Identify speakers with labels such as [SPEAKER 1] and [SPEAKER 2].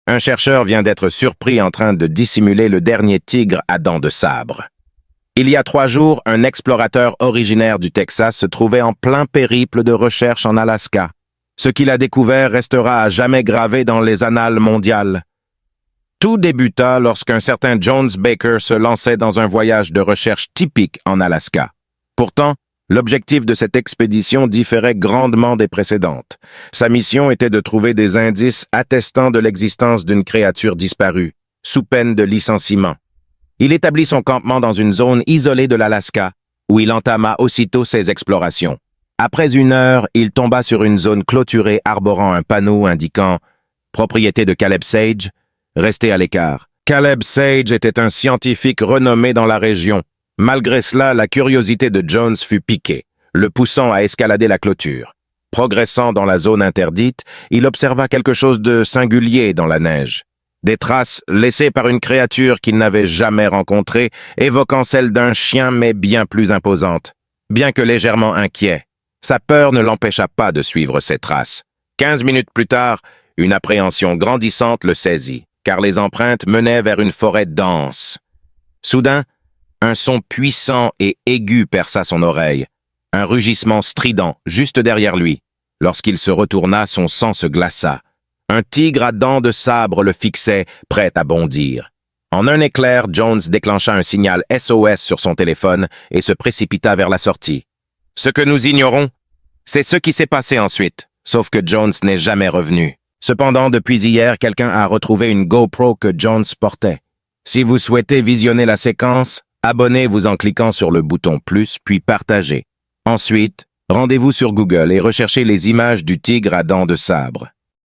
[SPEAKER 1] Un chercheur vient d'être surpris en train de dissimuler le dernier tigre à dents de sabre. Il y a 3 jours, un explorateur originaire du Texas se trouvait en plein périple de recherche en Alaska. Ce qu'il a découvert restera à jamais gravé dans les annales mondiales. Tout débuta lorsqu'un certain Jones Baker se lançait dans un voyage de recherche typique en Alaska. Pourtant, l'objectif de cette expédition différait grandement des précédentes. Sa mission était de trouver des indices attestant de l'existence d'une créature disparue, sous peine de licenciement. Il établit son campement dans une zone isolée de l'Alaska, où il entama aussitôt ses explorations. Après 1 heure, il tomba sur une zone clôturée arborant un panneau indiquant « Propriété de Caleb Sage, restez à l'écart ». Caleb Sage était un scientifique renommé dans la région. Malgré cela, la curiosité de Jones fut piquée, le poussant à escalader la clôture. Progressant dans la zone interdite, il observa quelque chose de singulier dans la neige. Des traces laissées par une créature qu'il n'avait jamais rencontrée, évoquant celle d'un chien mais bien plus imposante. Bien que légèrement inquiet, sa peur ne l'empêcha pas de suivre ces traces. 15 minutes plus tard, une appréhension grandissante le saisit, car les empreintes menaient vers une forêt dense. Soudain, un son puissant et aigu perça son oreille, un rugissement strident juste derrière lui. Lorsqu'il se retourna, son sang se glaça. Un tigre à dents de sabre le fixait, prêt à bondir. En un éclair, Jones déclencha un signal SOS sur son téléphone et se précipita vers la sortie. Ce que nous ignorons, c'est ce qui s'est passé ensuite, sauf que Jones n'est jamais revenu. Cependant, depuis hier, quelqu'un a retrouvé une GoPro que Jones portait. Si vous souhaitez visionner la séquence, abonnez-vous en cliquant sur le bouton plus, puis partagez. Ensuite, rendez-vous sur Google et recherchez les images du tigre à dents de sabre.